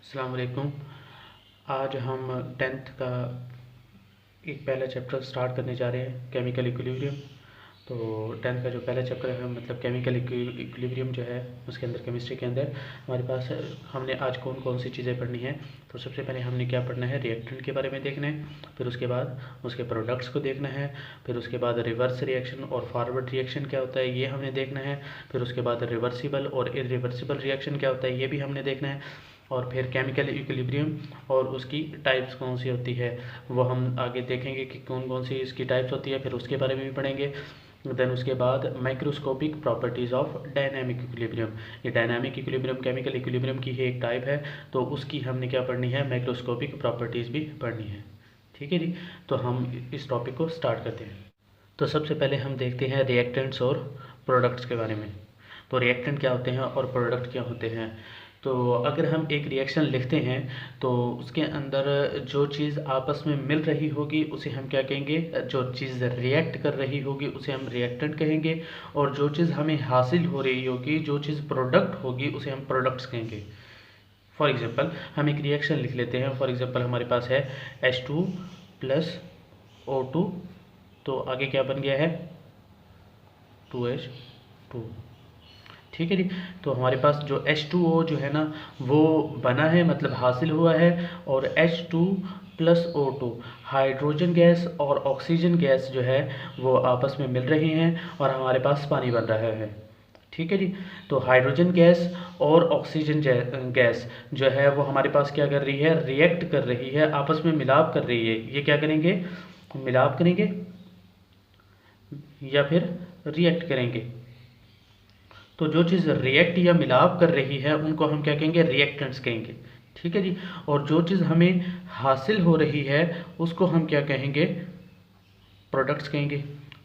अस्सलाम वालेकुम। आज हम 10th का एक पहला चैप्टर स्टार्ट करने जा रहे हैं, केमिकल इक्विलिब्रियम। तो 10th का जो पहला चैप्टर है मतलब केमिकल इक्विलिब्रियम जो है, उसके अंदर केमिस्ट्री के अंदर हमारे पास हमने आज कौन कौन सी चीज़ें पढ़नी है। तो सबसे पहले हमने क्या पढ़ना है, रिएक्टेंट के बारे में देखना है, फिर उसके बाद उसके प्रोडक्ट्स को देखना है, फिर उसके बाद रिवर्स रिएक्शन और फॉरवर्ड रिएक्शन क्या होता है ये हमने देखना है, फिर उसके बाद रिवर्सिबल और इरिवर्सिबल रिएक्शन क्या होता है ये भी हमने देखना है, और फिर केमिकल इक्विलिब्रियम और उसकी टाइप्स कौन सी होती है वो हम आगे देखेंगे कि कौन कौन सी इसकी टाइप्स होती है, फिर उसके बारे में भी पढ़ेंगे। देन उसके बाद microscopic properties of dynamic equilibrium. ये डायनामिक इक्विलिब्रियम केमिकल इक्विलिब्रियम की ही एक टाइप है, तो उसकी हमने क्या पढ़नी है, माइक्रोस्कोपिक प्रॉपर्टीज़ भी पढ़नी है। ठीक है जी, तो हम इस टॉपिक को स्टार्ट करते हैं। तो सबसे पहले हम देखते हैं रिएक्टेंट्स और प्रोडक्ट्स के बारे में। तो रिएक्टेंट क्या होते हैं और प्रोडक्ट क्या होते हैं। तो अगर हम एक रिएक्शन लिखते हैं तो उसके अंदर जो चीज़ आपस में मिल रही होगी उसे हम क्या कहेंगे, जो चीज़ रिएक्ट कर रही होगी उसे हम रिएक्टेंट कहेंगे, और जो चीज़ हमें हासिल हो रही होगी, जो चीज़ प्रोडक्ट होगी उसे हम प्रोडक्ट्स कहेंगे। फॉर एग्जांपल हम एक रिएक्शन लिख लेते हैं। फॉर एग्जांपल हमारे पास है H2 प्लस O2, तो आगे क्या बन गया है 2H2। ठीक है जी, तो हमारे पास जो H2O जो है ना वो बना है, मतलब हासिल हुआ है, और H2 plus O2 hydrogen gas और ऑक्सीजन गैस जो है वो आपस में मिल रही हैं और हमारे पास पानी बन रहा है। ठीक है जी, तो हाइड्रोजन गैस और ऑक्सीजन गैस जो है वो हमारे पास क्या कर रही है, रिएक्ट कर रही है, आपस में मिलाप कर रही है। ये क्या करेंगे, मिलाप करेंगे या फिर रिएक्ट करेंगे। तो जो चीज़ रिएक्ट या मिलाप कर रही है उनको हम क्या कहेंगे, रिएक्टेंट्स कहेंगे। ठीक है जी, और जो चीज़ हमें हासिल हो रही है उसको हम क्या कहेंगे, प्रोडक्ट्स कहेंगे।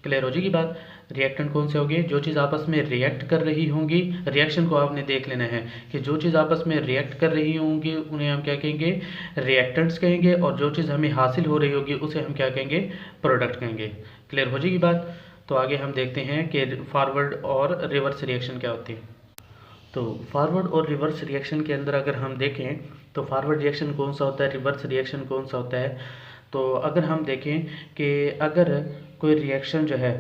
क्लियर हो जाएगी बात। रिएक्टेंट कौन से होंगे, जो चीज़ आपस में रिएक्ट कर रही होंगी, रिएक्शन को आपने देख लेना है कि जो चीज़ आपस में रिएक्ट कर रही होंगी उन्हें हम क्या कहेंगे, रिएक्टेंट्स कहेंगे, और जो चीज़ हमें हासिल हो रही होगी उसे हम क्या कहेंगे, प्रोडक्ट कहेंगे। क्लियर हो जाएगी बात। तो आगे हम देखते हैं कि फॉरवर्ड और रिवर्स रिएक्शन क्या होती है। तो फॉरवर्ड और रिवर्स रिएक्शन के अंदर अगर हम देखें तो फॉरवर्ड रिएक्शन कौन सा होता है, रिवर्स रिएक्शन कौन सा होता है। तो अगर हम देखें कि अगर कोई रिएक्शन जो है,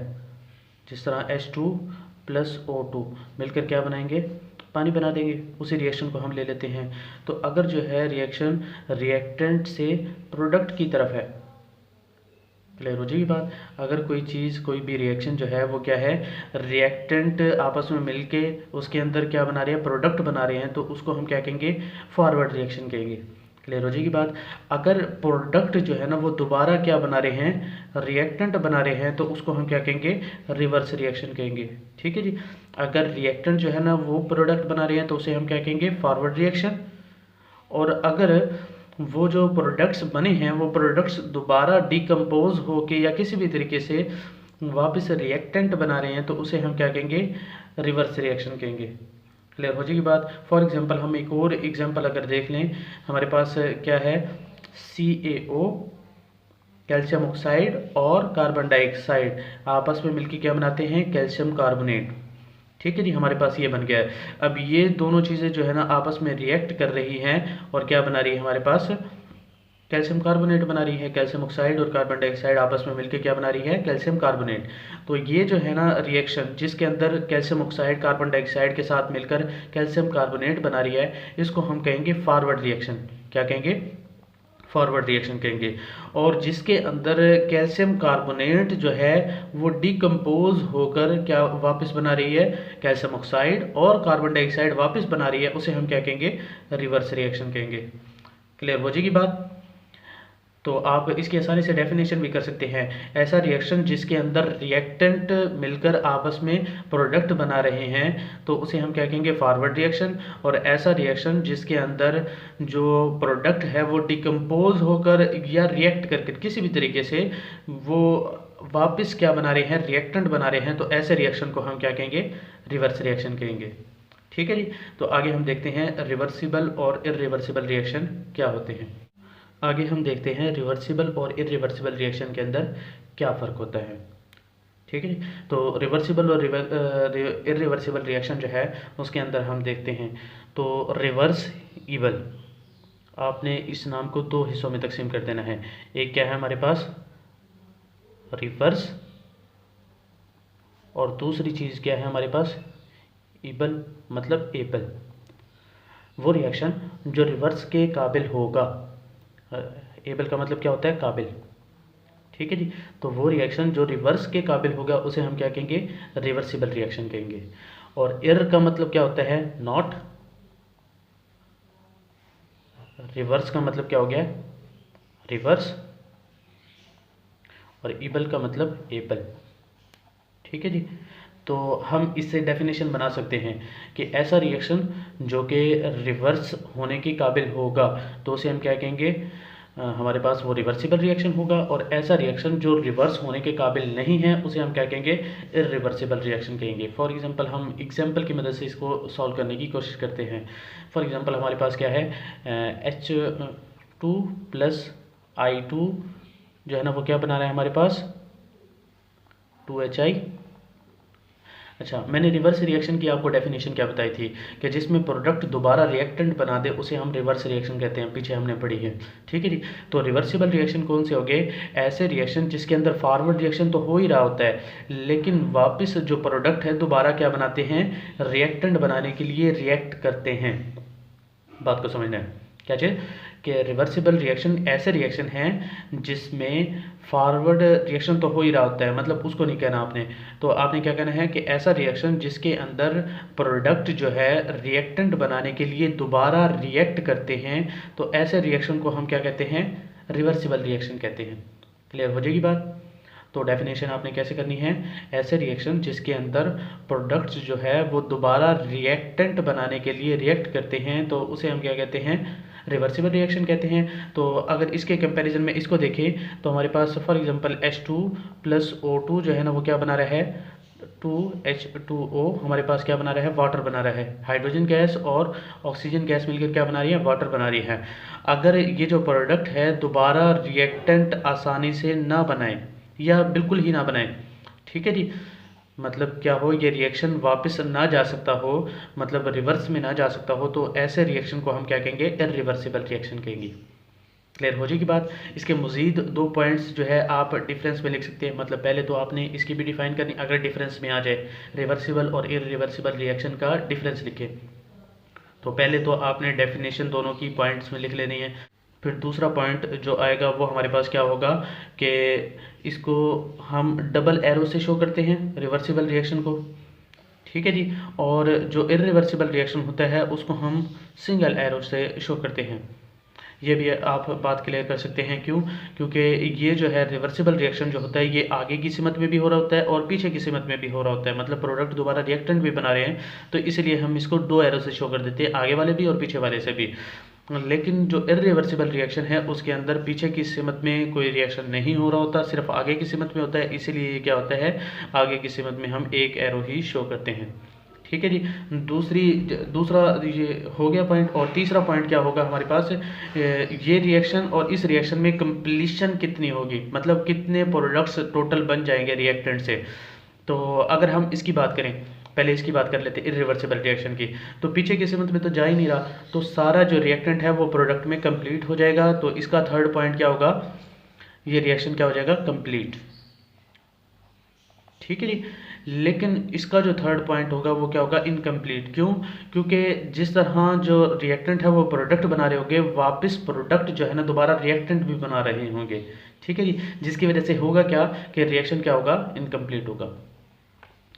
जिस तरह H2 प्लस O2 मिलकर क्या बनाएंगे, पानी बना देंगे, उसी रिएक्शन को हम ले लेते हैं। तो अगर जो है रिएक्शन रिएक्टेंट से प्रोडक्ट की तरफ है, क्लियर हो जाएगी बात। अगर कोई चीज़, कोई भी रिएक्शन जो है वो क्या है, रिएक्टेंट आपस में मिलके उसके अंदर क्या बना रहे हैं, प्रोडक्ट बना रहे हैं, तो उसको हम क्या कहेंगे, फॉरवर्ड रिएक्शन कहेंगे। क्लियर हो जाएगी बात। अगर प्रोडक्ट जो है ना वो दोबारा क्या बना रहे हैं, रिएक्टेंट बना रहे हैं, तो उसको हम क्या कहेंगे, रिवर्स रिएक्शन कहेंगे। ठीक है जी, अगर रिएक्टेंट जो है ना वो प्रोडक्ट बना रहे हैं तो उसे हम क्या कहेंगे, फॉरवर्ड रिएक्शन। और अगर वो जो प्रोडक्ट्स बने हैं वो प्रोडक्ट्स दोबारा डिकम्पोज होके या किसी भी तरीके से वापस रिएक्टेंट बना रहे हैं तो उसे हम क्या कहेंगे, रिवर्स रिएक्शन कहेंगे। क्लियर हो जाएगी बात। फॉर एग्जांपल हम एक और एग्जांपल अगर देख लें, हमारे पास क्या है, CaO कैल्शियम ऑक्साइड और कार्बन डाइऑक्साइड आपस में मिलकर क्या बनाते हैं, कैल्शियम कार्बोनेट। ठीक है जी, हमारे पास ये बन गया है। अब ये दोनों चीज़ें जो है ना आपस में रिएक्ट कर रही हैं और क्या बना रही है, हमारे पास कैल्शियम कार्बोनेट बना रही है। कैल्शियम ऑक्साइड और कार्बन डाइऑक्साइड आपस में मिलकर क्या बना रही है, कैल्शियम कार्बोनेट। तो ये जो है ना रिएक्शन जिसके अंदर कैल्शियम ऑक्साइड कार्बन डाइऑक्साइड के साथ मिलकर कैल्शियम कार्बोनेट बना रही है, इसको हम कहेंगे फॉरवर्ड रिएक्शन। क्या कहेंगे, फॉरवर्ड रिएक्शन कहेंगे। और जिसके अंदर कैल्शियम कार्बोनेट जो है वो डिकम्पोज होकर क्या वापस बना रही है, कैल्शियम ऑक्साइड और कार्बन डाइऑक्साइड वापस बना रही है, उसे हम क्या कहेंगे, रिवर्स रिएक्शन कहेंगे। क्लियर हो जाएगी बात। तो आप इसकी आसानी से डेफिनेशन भी कर सकते हैं, ऐसा रिएक्शन जिसके अंदर रिएक्टेंट मिलकर आपस में प्रोडक्ट बना रहे हैं तो उसे हम क्या कहेंगे, फॉरवर्ड रिएक्शन। और ऐसा रिएक्शन जिसके अंदर जो प्रोडक्ट है वो डिकम्पोज होकर या रिएक्ट करके किसी भी तरीके से वो वापस क्या बना रहे हैं, रिएक्टेंट बना रहे हैं, तो ऐसे रिएक्शन को हम क्या कहेंगे, रिवर्स रिएक्शन कहेंगे। ठीक है जी, तो आगे हम देखते हैं रिवर्सिबल और इरिवर्सिबल रिएक्शन क्या होते हैं। आगे हम देखते हैं रिवर्सिबल और इरिवर्सिबल रिएक्शन के अंदर क्या फ़र्क होता है। ठीक है जी, तो रिवर्सिबल और इरिवर्सिबल रिएक्शन जो है उसके अंदर हम देखते हैं। तो रिवर्सिबल आपने इस नाम को दो हिस्सों में तकसीम कर देना है। एक क्या है हमारे पास, रिवर्स, और दूसरी चीज़ क्या है हमारे पास, इबल, मतलब एबल। वो रिएक्शन जो रिवर्स के काबिल होगा, एबल का मतलब क्या होता है, काबिल, ठीक है जी। तो वो रिएक्शन जो रिवर्स के काबिल होगा उसे हम क्या कहेंगे, रिवर्सिबल रिएक्शन कहेंगे। और एर का मतलब क्या होता है, नॉट। रिवर्स का मतलब क्या हो गया, रिवर्स, और इबल का मतलब एबल, ठीक है जी। तो हम इससे डेफिनेशन बना सकते हैं कि ऐसा रिएक्शन जो कि रिवर्स होने के काबिल होगा तो उसे हम क्या कहेंगे, हमारे पास वो रिवर्सिबल रिएक्शन होगा। और ऐसा रिएक्शन जो रिवर्स होने के काबिल नहीं है उसे हम क्या कहेंगे, इरिवर्सिबल रिएक्शन कहेंगे। फॉर एग्जांपल हम एग्जांपल की मदद से इसको सॉल्व करने की कोशिश करते हैं। फॉर एग्जांपल हमारे पास क्या है, H2 प्लस I2 जो है ना वो क्या बना रहा है हमारे पास, 2HI। अच्छा, मैंने रिवर्स रिएक्शन की आपको डेफिनेशन क्या बताई थी कि जिसमें प्रोडक्ट दोबारा रिएक्टेंट बना दे उसे हम रिवर्स रिएक्शन कहते हैं, पीछे हमने पढ़ी है, ठीक है जी। तो रिवर्सिबल रिएक्शन कौन से हो गए, ऐसे रिएक्शन जिसके अंदर फॉरवर्ड रिएक्शन तो हो ही रहा होता है लेकिन वापस जो प्रोडक्ट है दोबारा क्या बनाते हैं, रिएक्टेंट बनाने के लिए रिएक्ट करते हैं। बात को समझना है क्या चीज़, कि रिवर्सिबल रिएक्शन ऐसे रिएक्शन हैं जिसमें फॉरवर्ड रिएक्शन तो हो ही रहा होता है, मतलब उसको नहीं कहना आपने। तो आपने क्या कहना है कि ऐसा रिएक्शन जिसके अंदर प्रोडक्ट जो है रिएक्टेंट बनाने के लिए दोबारा रिएक्ट करते हैं, तो ऐसे रिएक्शन को हम क्या कहते हैं, रिवर्सिबल रिएक्शन कहते हैं। क्लियर हो जाएगी बात। तो डेफिनेशन आपने कैसे करनी है, ऐसे रिएक्शन जिसके अंदर प्रोडक्ट्स जो है वो दोबारा रिएक्टेंट बनाने के लिए रिएक्ट करते हैं तो उसे हम क्या कहते हैं, रिवर्सिबल रिएक्शन कहते हैं। तो अगर इसके कंपैरिजन में इसको देखें तो हमारे पास for example H2 plus O2 जो है ना वो क्या बना रहा है, 2H2O हमारे पास क्या बना रहा है, वाटर बना रहा है। हाइड्रोजन गैस और ऑक्सीजन गैस मिलकर क्या बना रही है, वाटर बना रही है। अगर ये जो प्रोडक्ट है दोबारा रिएक्टेंट आसानी से ना बनाए या बिल्कुल ही ना बनाए, ठीक है जी, मतलब क्या हो, ये रिएक्शन वापस ना जा सकता हो, मतलब रिवर्स में ना जा सकता हो, तो ऐसे रिएक्शन को हम क्या कहेंगे, इरिवर्सिबल रिएक्शन कहेंगे। क्लियर हो जाएगी बात। इसके मज़ीद दो पॉइंट्स जो है आप डिफरेंस में लिख सकते हैं, मतलब पहले तो आपने इसकी भी डिफाइन करनी, अगर डिफरेंस में आ जाए रिवर्सिबल और इरिवर्सिबल रिएक्शन का डिफरेंस लिखे तो पहले तो आपने डेफिनेशन दोनों की पॉइंट्स में लिख लेनी है। फिर दूसरा पॉइंट जो आएगा वो हमारे पास क्या होगा कि इसको हम डबल एरो से शो करते हैं रिवर्सिबल रिएक्शन को, ठीक है जी। और जो इरिवर्सिबल रिएक्शन होता है उसको हम सिंगल एरो से शो करते हैं। ये भी आप बात क्लियर कर सकते हैं, क्यों, क्योंकि ये जो है रिवर्सिबल रिएक्शन जो होता है ये आगे की सिमत में भी हो रहा होता है और पीछे की सिमत में भी हो रहा होता है, मतलब प्रोडक्ट दोबारा रिएक्टेंट भी बना रहे हैं, तो इसलिए हम इसको दो एरो से शो कर देते हैं, आगे वाले भी और पीछे वाले से भी। लेकिन जो इरिवर्सिबल रिएक्शन है उसके अंदर पीछे की सिमत में कोई रिएक्शन नहीं हो रहा होता, सिर्फ आगे की सिमत में होता है, इसीलिए ये क्या होता है, आगे की सिमत में हम एक एरो ही शो करते हैं, ठीक है जी। दूसरा ये हो गया पॉइंट। और तीसरा पॉइंट क्या होगा हमारे पास, ये रिएक्शन और इस रिएक्शन में कंप्लीशन कितनी होगी, मतलब कितने प्रोडक्ट्स टोटल बन जाएंगे रिएक्टेंट से। तो अगर हम इसकी बात करें, पहले इसकी बात कर लेते हैं इरिवर्सिबल रिएक्शन की, तो पीछे की सिमत में तो जा ही नहीं रहा, तो सारा जो रिएक्टेंट है वो प्रोडक्ट में कंप्लीट हो जाएगा, तो इसका थर्ड पॉइंट क्या होगा, ये रिएक्शन क्या हो जाएगा, कंप्लीट, ठीक है जी। लेकिन इसका जो थर्ड पॉइंट होगा वो क्या होगा, इनकम्प्लीट। क्यों, क्योंकि जिस तरह जो रिएक्टेंट है वो प्रोडक्ट बना रहे होंगे, वापस प्रोडक्ट जो है ना दोबारा रिएक्टेंट भी बना रहे होंगे, ठीक है जी, जिसकी वजह से होगा क्या कि रिएक्शन क्या होगा, इनकम्प्लीट होगा।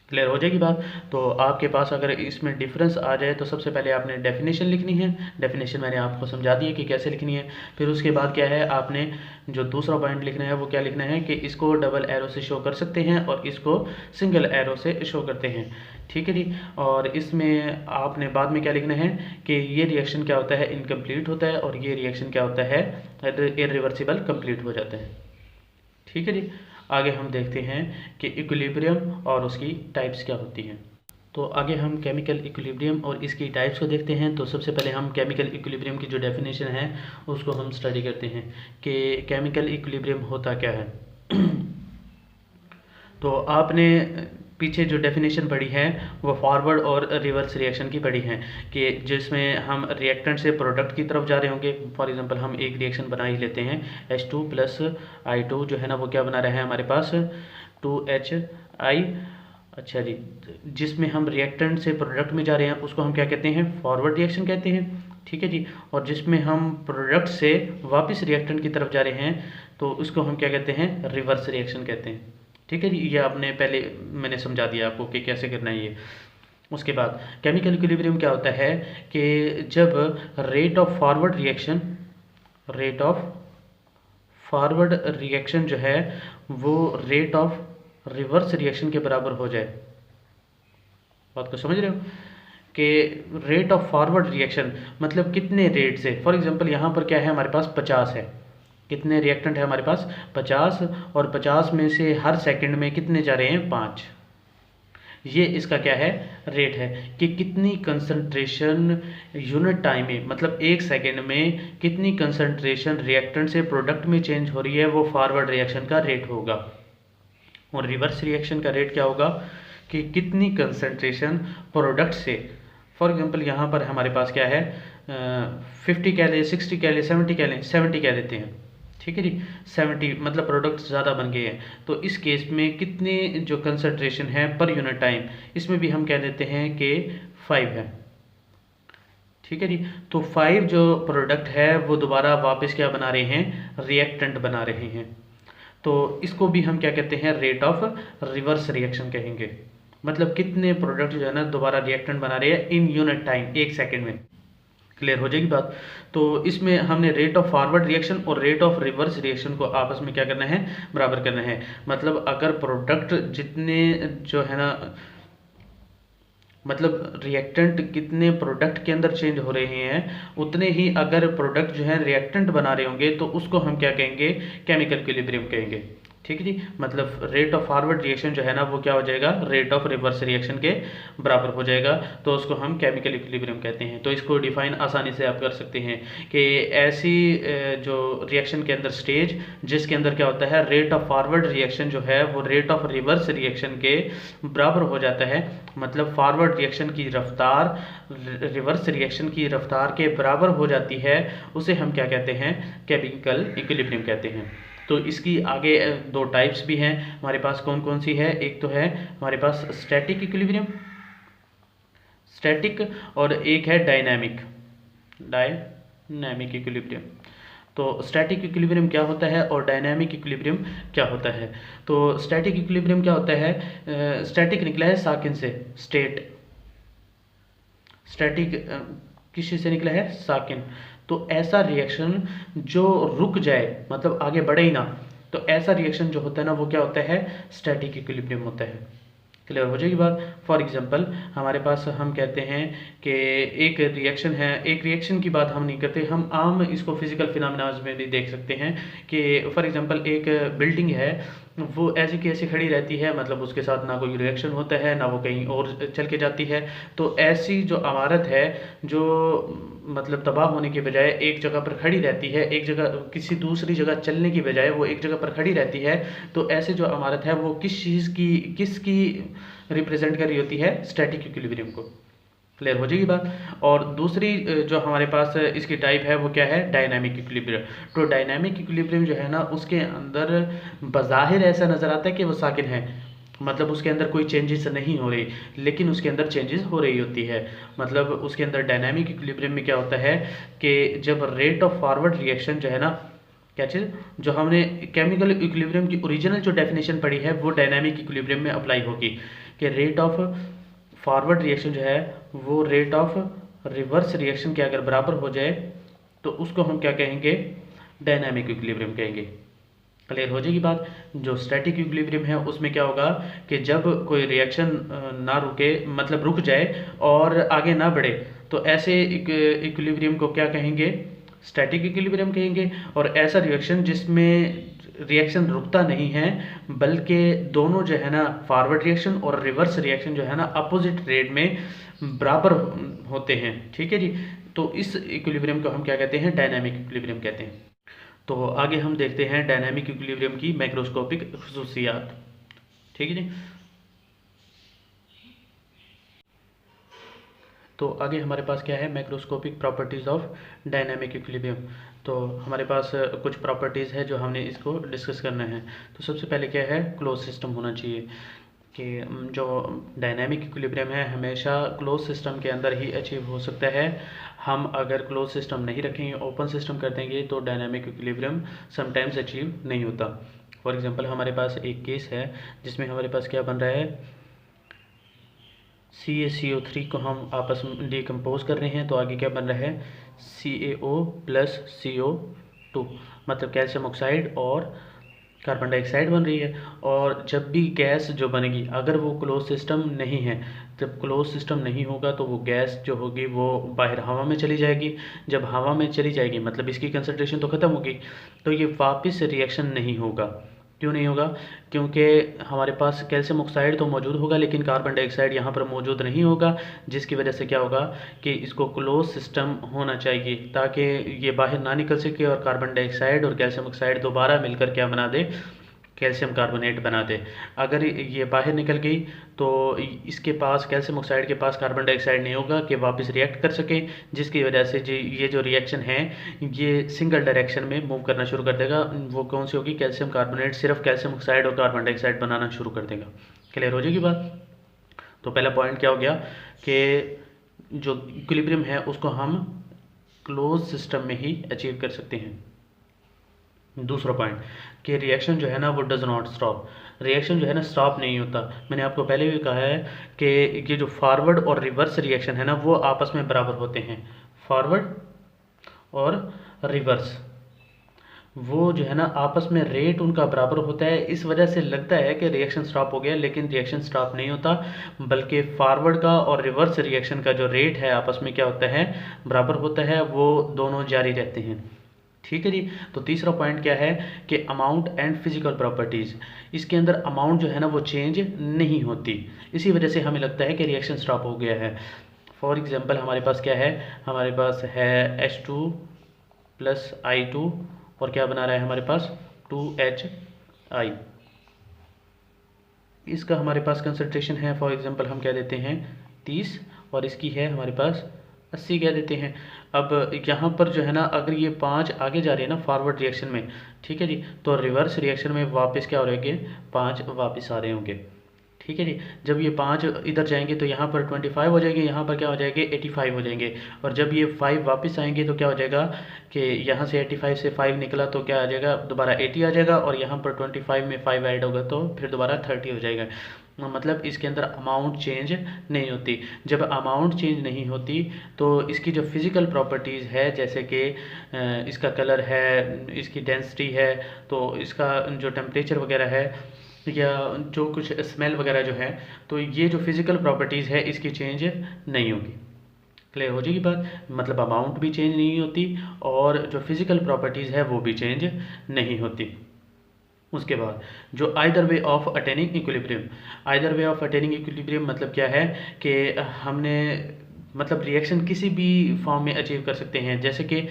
क्लियर हो जाएगी बात। तो आपके पास अगर इसमें डिफरेंस आ जाए तो सबसे पहले आपने डेफिनेशन लिखनी है, डेफिनेशन मैंने आपको समझा दी है कि कैसे लिखनी है। फिर उसके बाद क्या है, आपने जो दूसरा पॉइंट लिखना है वो क्या लिखना है कि इसको डबल एरो से शो कर सकते हैं और इसको सिंगल एरो से शो करते हैं, ठीक है जी। और इसमें आपने बाद में क्या लिखना है कि ये रिएक्शन क्या होता है, इनकम्प्लीट होता है, और ये रिएक्शन क्या होता है, इरिवर्सिबल कंप्लीट हो जाता है, ठीक है जी। आगे हम देखते हैं कि इक्विलिब्रियम और उसकी टाइप्स क्या होती हैं। तो आगे हम केमिकल इक्विलिब्रियम और इसकी टाइप्स को देखते हैं। तो सबसे पहले हम केमिकल इक्विलिब्रियम की जो डेफिनेशन है उसको हम स्टडी करते हैं कि केमिकल इक्विलिब्रियम होता क्या है। तो आपने पीछे जो डेफिनेशन पढ़ी है वो फॉरवर्ड और रिवर्स रिएक्शन की पढ़ी है, कि जिसमें हम रिएक्टेंट से प्रोडक्ट की तरफ जा रहे होंगे। फॉर एग्जांपल हम एक रिएक्शन बना ही लेते हैं, H2 प्लस I2 जो है ना वो क्या बना रहा है हमारे पास 2HI। अच्छा जी, जिसमें हम रिएक्टेंट से प्रोडक्ट में जा रहे हैं उसको हम क्या कहते हैं, फॉरवर्ड रिएक्शन कहते हैं। ठीक है जी। और जिसमें हम प्रोडक्ट से वापस रिएक्टेंट की तरफ जा रहे हैं तो उसको हम क्या कहते हैं, रिवर्स रिएक्शन कहते हैं। ठीक है जी, ये आपने पहले मैंने समझा दिया आपको कि कैसे करना है ये। उसके बाद केमिकल इक्विलिब्रियम क्या होता है कि जब रेट ऑफ फॉरवर्ड रिएक्शन जो है वो रेट ऑफ रिवर्स रिएक्शन के बराबर हो जाए। बात को समझ रहे हो कि रेट ऑफ फॉरवर्ड रिएक्शन मतलब कितने रेट से। फॉर एग्जांपल यहाँ पर क्या है हमारे पास 50 है, कितने रिएक्टेंट है हमारे पास 50, और 50 में से हर सेकंड में कितने जा रहे हैं 5। ये इसका क्या है, रेट है कि कितनी कंसंट्रेशन यूनिट टाइम में, मतलब एक सेकंड में कितनी कंसंट्रेशन रिएक्टेंट से प्रोडक्ट में चेंज हो रही है, वो फॉरवर्ड रिएक्शन का रेट होगा। और रिवर्स रिएक्शन का रेट क्या होगा कि कितनी कंसंट्रेशन प्रोडक्ट से, फॉर एग्जांपल यहाँ पर हमारे पास क्या है 50 कह लें, 60 कह लें, 70 कह लें, 70 कह देते हैं। ठीक है जी, 70 मतलब प्रोडक्ट ज़्यादा बन गए हैं, तो इस केस में कितने जो कंसंट्रेशन है पर यूनिट टाइम, इसमें भी हम कह देते हैं कि 5 है। ठीक है जी, तो 5 जो प्रोडक्ट है वो दोबारा वापस क्या बना रहे हैं, रिएक्टेंट बना रहे हैं। तो इसको भी हम क्या कहते हैं, रेट ऑफ रिवर्स रिएक्शन कहेंगे। मतलब कितने प्रोडक्ट जो है ना दोबारा रिएक्टेंट बना रहे हैं इन यूनिट टाइम, एक सेकंड में। क्लियर हो जाएगी बात। तो इसमें हमने रेट ऑफ फॉरवर्ड रिएक्शन और रेट ऑफ रिवर्स रिएक्शन को आपस में क्या करना है, बराबर करना है। मतलब अगर प्रोडक्ट जितने जो है ना, मतलब रिएक्टेंट कितने प्रोडक्ट के अंदर चेंज हो रहे हैं उतने ही अगर प्रोडक्ट जो है रिएक्टेंट बना रहे होंगे तो उसको हम क्या कहेंगे, केमिकल इक्विलिब्रियम कहेंगे। ठीक है जी, मतलब रेट ऑफ फॉरवर्ड रिएक्शन जो है ना वो क्या हो जाएगा, रेट ऑफ रिवर्स रिएक्शन के बराबर हो जाएगा, तो उसको हम केमिकल इक्विलिब्रियम कहते हैं। तो इसको डिफाइन आसानी से आप कर सकते हैं कि ऐसी जो रिएक्शन के अंदर स्टेज जिसके अंदर क्या होता है, रेट ऑफ फॉरवर्ड रिएक्शन जो है वो रेट ऑफ रिवर्स रिएक्शन के बराबर हो जाता है। मतलब फॉरवर्ड रिएक्शन की रफ्तार रिवर्स रिएक्शन की रफ्तार के बराबर हो जाती है, उसे हम क्या कहते हैं, केमिकल इक्विलिब्रियम कहते हैं। तो इसकी आगे दो टाइप्स भी हैं हमारे पास, कौन कौन सी है, एक तो है हमारे पास स्टैटिक इक्विलिब्रियम, स्टैटिक, और एक है डायनामिक इक्विलिब्रियम। तो स्टैटिक इक्विलिब्रियम क्या होता है और डायनामिक इक्विलिब्रियम क्या होता है। तो स्टैटिक इक्विलिब्रियम क्या होता है, स्टैटिक निकला है साकिन से, स्टैटिक किसी से निकला है, साकिन। तो ऐसा रिएक्शन जो रुक जाए, मतलब आगे बढ़े ही ना, तो ऐसा रिएक्शन जो होता है ना वो क्या होता है, स्टैटिक इक्विलिब्रियम होता है। क्लियर हो जाएगी बात। फॉर एग्जांपल हमारे पास हम कहते हैं कि एक रिएक्शन है, एक रिएक्शन की बात हम नहीं करते, हम आम इसको फिजिकल फिनोमेना में भी देख सकते हैं कि फॉर एग्जांपल एक बिल्डिंग है, वो ऐसी की ऐसी खड़ी रहती है, मतलब उसके साथ ना कोई रिएक्शन होता है ना वो कहीं और चल के जाती है। तो ऐसी जो इमारत है जो मतलब तबाह होने के बजाय एक जगह पर खड़ी रहती है, एक जगह किसी दूसरी जगह चलने की बजाय वो एक जगह पर खड़ी रहती है, तो ऐसे जो इमारत है वो किसकी रिप्रेजेंट कर रही होती है, स्टैटिक इक्विलिब्रियम को। क्लियर हो जाएगी बात। और दूसरी जो हमारे पास इसकी टाइप है वो क्या है, डायनामिक इक्विलिब्रियम। तो डायनामिक इक्विलिब्रियम जो है ना उसके अंदर बज़ाहिर ऐसा नज़र आता है कि वो साकिन है, मतलब उसके अंदर कोई चेंजेस नहीं हो रही, लेकिन उसके अंदर चेंजेस हो रही होती है। मतलब उसके अंदर डायनामिक इक्विलिब्रियम में क्या होता है कि जब रेट ऑफ फॉरवर्ड रिएक्शन जो है ना, क्या चीज़, जो हमने केमिकल इक्विलिब्रियम की ओरिजिनल जो डेफिनेशन पढ़ी है वो डायनामिक इक्विलिब्रियम में अप्लाई होगी कि रेट ऑफ फॉरवर्ड रिएक्शन जो है वो रेट ऑफ रिवर्स रिएक्शन के अगर बराबर हो जाए तो उसको हम क्या कहेंगे, डायनामिक इक्विलिब्रियम कहेंगे। क्लियर हो जाएगी बात। जो स्टैटिक इक्विलिब्रियम है उसमें क्या होगा कि जब कोई रिएक्शन ना रुके, मतलब रुक जाए और आगे ना बढ़े, तो ऐसे इक्विलिब्रियम को क्या कहेंगे, स्टैटिक इक्विलिब्रियम कहेंगे। और ऐसा रिएक्शन जिसमें रिएक्शन रुकता नहीं है बल्कि दोनों जो है ना, फॉरवर्ड रिएक्शन और रिवर्स रिएक्शन जो है ना अपोजिट रेट में बराबर होते हैं। ठीक है जी, तो इस इक्विलिब्रियम को हम क्या कहते हैं, डायनामिक इक्विलिब्रियम कहते हैं। तो आगे हम देखते हैं डायनामिक इक्विलिब्रियम की मैक्रोस्कोपिक खसूसियात। ठीक है जी। तो आगे हमारे पास क्या है, macroscopic properties of dynamic equilibrium. तो हमारे पास कुछ प्रॉपर्टीज़ है जो हमने इसको डिस्कस करना है। तो सबसे पहले क्या है, क्लोज सिस्टम होना चाहिए कि जो डायनामिक इक्विलिब्रियम है हमेशा क्लोज सिस्टम के अंदर ही अचीव हो सकता है। हम अगर क्लोज सिस्टम नहीं रखेंगे, ओपन सिस्टम कर देंगे, तो डायनामिक इक्विलिब्रियम समटाइम्स अचीव नहीं होता। फॉर एग्जांपल हमारे पास एक केस है जिसमें हमारे पास क्या बन रहा है, CaCO3 को हम आपस में डिकम्पोज कर रहे हैं, तो आगे क्या बन रहा है, CaO प्लस CO2, मतलब कैल्शियम ऑक्साइड और कार्बन डाइऑक्साइड बन रही है। और जब भी गैस जो बनेगी, अगर वो क्लोज सिस्टम नहीं है, जब क्लोज सिस्टम नहीं होगा तो वो गैस जो होगी वो बाहर हवा में चली जाएगी। जब हवा में चली जाएगी मतलब इसकी कंसंट्रेशन तो ख़त्म होगी, तो ये वापस रिएक्शन नहीं होगा। क्यों नहीं होगा, क्योंकि हमारे पास कैल्शियम ऑक्साइड तो मौजूद होगा लेकिन कार्बन डाइऑक्साइड यहाँ पर मौजूद नहीं होगा, जिसकी वजह से क्या होगा कि इसको क्लोज सिस्टम होना चाहिए ताकि ये बाहर ना निकल सके और कार्बन डाइऑक्साइड और कैल्शियम ऑक्साइड दोबारा मिलकर क्या बना दे, कैल्शियम कार्बोनेट बना दे। अगर ये बाहर निकल गई तो इसके पास, कैल्शियम ऑक्साइड के पास कार्बन डाइऑक्साइड नहीं होगा कि वापस रिएक्ट कर सके, जिसकी वजह से ये जो रिएक्शन है ये सिंगल डायरेक्शन में मूव करना शुरू कर देगा। वो कौन सी होगी, कैल्शियम कार्बोनेट सिर्फ कैल्शियम ऑक्साइड और कार्बन डाइऑक्साइड बनाना शुरू कर देगा। क्लियर हो जाएगी बात। तो पहला पॉइंट क्या हो गया कि जो इक्विलिब्रियम है उसको हम क्लोज सिस्टम में ही अचीव कर सकते हैं। दूसरा पॉइंट कि रिएक्शन जो है ना वो डज नॉट स्टॉप, रिएक्शन जो है ना स्टॉप नहीं होता। मैंने आपको पहले भी कहा है कि ये जो फॉरवर्ड और रिवर्स रिएक्शन है ना वो आपस में बराबर होते हैं। फॉरवर्ड और रिवर्स वो जो है ना आपस में रेट उनका बराबर होता है। इस वजह से लगता है कि रिएक्शन स्टॉप हो गया, लेकिन रिएक्शन स्टॉप नहीं होता, बल्कि फॉरवर्ड का और रिवर्स रिएक्शन का जो रेट है आपस में क्या होता है, बराबर होता है, वो दोनों जारी रहते हैं। ठीक है जी। तो तीसरा पॉइंट क्या है कि अमाउंट एंड फिजिकल प्रॉपर्टीज़, इसके अंदर अमाउंट जो है ना वो चेंज नहीं होती, इसी वजह से हमें लगता है कि रिएक्शन स्टॉप हो गया है। फॉर एग्जांपल हमारे पास क्या है, हमारे पास है H2 प्लस I2 और क्या बना रहा है हमारे पास 2HI। इसका हमारे पास कंसंट्रेशन है, फॉर एग्जांपल हम क्या देते हैं 30 और इसकी है हमारे पास 80 कह देते हैं। अब यहाँ पर जो है ना अगर ये 5 आगे जा रहे हैं ना फॉरवर्ड रिएक्शन में, ठीक है जी, तो रिवर्स रिएक्शन में वापस क्या हो रहे हैं, 5 वापस आ रहे होंगे। ठीक है जी। जब ये 5 इधर जाएंगे तो यहाँ पर 25 हो जाएंगे, यहाँ पर क्या हो जाएंगे 85 हो जाएंगे। और जब ये 5 वापस आएंगे तो क्या हो जाएगा कि यहाँ से 85 से 5 निकला तो क्या आ जाएगा, दोबारा 80 आ जाएगा, और यहाँ पर 25 में 5 ऐड होगा तो फिर दोबारा 30 हो जाएगा। मतलब इसके अंदर अमाउंट चेंज नहीं होती। जब अमाउंट चेंज नहीं होती तो इसकी जो फिज़िकल प्रॉपर्टीज़ है, जैसे कि इसका कलर है, इसकी डेंसिटी है, तो इसका जो टेम्परेचर वगैरह है, या जो कुछ स्मेल वगैरह जो है, तो ये जो फिज़िकल प्रॉपर्टीज़ है इसकी चेंज नहीं होगी। क्लियर हो जाएगी बात। मतलब अमाउंट भी चेंज नहीं होती और जो फिज़िकल प्रॉपर्टीज़ है वो भी चेंज नहीं होती। उसके बाद जो either way of attaining equilibrium, either way of attaining equilibrium मतलब क्या है कि हमने मतलब रिएक्शन किसी भी फॉर्म में अचीव कर सकते हैं। जैसे कि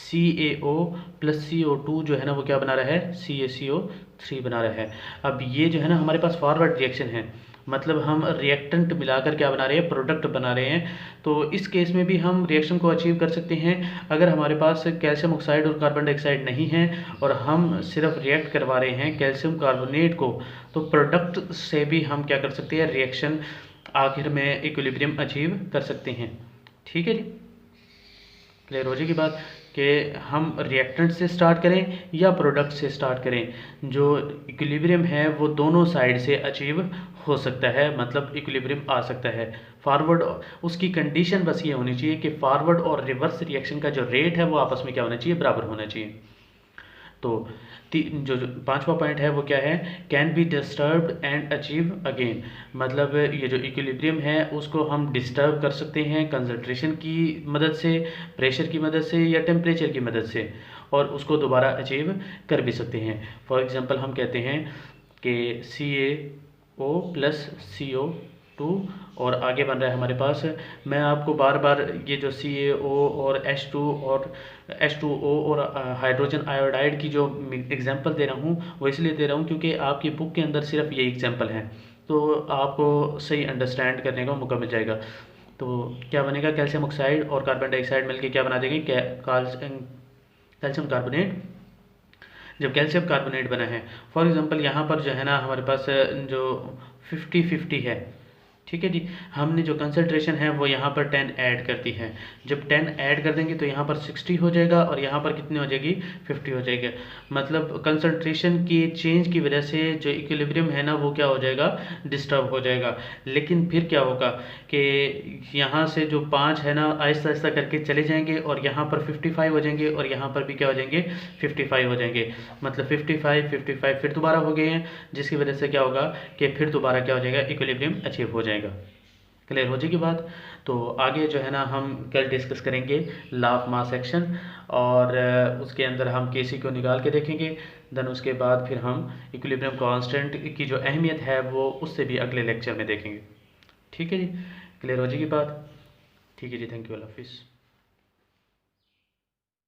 CaO प्लस CO2 जो है ना वो क्या बना रहा है, CaCO3 बना रहा है। अब ये जो है ना हमारे पास फॉरवर्ड रिएक्शन है, मतलब हम रिएक्टेंट मिलाकर क्या बना रहे हैं, प्रोडक्ट बना रहे हैं। तो इस केस में भी हम रिएक्शन को अचीव कर सकते हैं अगर हमारे पास कैल्शियम ऑक्साइड और कार्बन डाइऑक्साइड नहीं है और हम सिर्फ रिएक्ट करवा रहे हैं कैल्शियम कार्बोनेट को, तो प्रोडक्ट से भी हम क्या कर सकते हैं, रिएक्शन आखिर में इक्विलिब्रियम अचीव कर सकते हैं। ठीक है जी। क्लियर हो जाएगी बात कि हम रिएक्टेंट से स्टार्ट करें या प्रोडक्ट से स्टार्ट करें, जो इक्विलिब्रियम है वो दोनों साइड से अचीव हो सकता है, मतलब इक्विलिब्रियम आ सकता है। फॉरवर्ड उसकी कंडीशन बस ये होनी चाहिए कि फॉरवर्ड और रिवर्स रिएक्शन का जो रेट है वो आपस में क्या होना चाहिए, बराबर होना चाहिए। तो जो पांचवा पॉइंट है वो क्या है, can be disturbed and achieve again, मतलब ये जो इक्विलिब्रियम है उसको हम डिस्टर्ब कर सकते हैं कंसंट्रेशन की मदद से, प्रेशर की मदद से या टेम्परेचर की मदद से, और उसको दोबारा अचीव कर भी सकते हैं। फॉर एग्जांपल हम कहते हैं कि CaO प्लस CO2 और आगे बन रहा है हमारे पास, मैं आपको बार बार ये जो CaO और H2O और हाइड्रोजन आयोडाइड की जो एग्जांपल दे रहा हूँ वो इसलिए दे रहा हूँ क्योंकि आपकी बुक के अंदर सिर्फ ये एग्जांपल है, तो आपको सही अंडरस्टैंड करने का मौका मिल जाएगा। तो क्या बनेगा, कैल्शियम ऑक्साइड और कार्बन डाइऑक्साइड मिलकर क्या बना देंगे, कैल्शियम कार्बोनेट। जब कैल्शियम कार्बोनेट बना है, फॉर एग्जांपल यहाँ पर जो है ना हमारे पास जो 50-50 है, ठीक है जी, हमने जो कंसंट्रेशन है वो यहाँ पर 10 ऐड कर दी है। जब 10 ऐड कर देंगे तो यहाँ पर 60 हो जाएगा और यहाँ पर कितनी हो जाएगी, 50 हो जाएगा। मतलब कंसंट्रेशन की चेंज की वजह से जो इक्विलिब्रियम है ना वो क्या हो जाएगा, डिस्टर्ब हो जाएगा। लेकिन फिर क्या होगा कि यहाँ से जो 5 है ना आहिस्ता आहिस्ता करके चले जाएंगे और यहाँ पर 55 हो जाएंगे और यहाँ पर भी क्या हो जाएंगे, 55 हो जाएंगे। मतलब 55 फिर दोबारा हो गए हैं, जिसकी वजह से क्या होगा कि फिर दोबारा क्या हो जाएगा, इक्विलिब्रियम अचीव हो जाएगा। क्लियर हो जाएगी बात। तो आगे जो है ना हम कल डिस्कस करेंगे लॉ ऑफ मास एक्शन, और उसके अंदर हम केसी को निकाल के देखेंगे। देन उसके बाद फिर हम इक्विलिब्रियम कांस्टेंट की जो अहमियत है वो उससे भी अगले लेक्चर में देखेंगे। ठीक है जी, क्लियर हो जाएगी बात। ठीक है जी, थैंक यू, अल्लाह हाफिज़।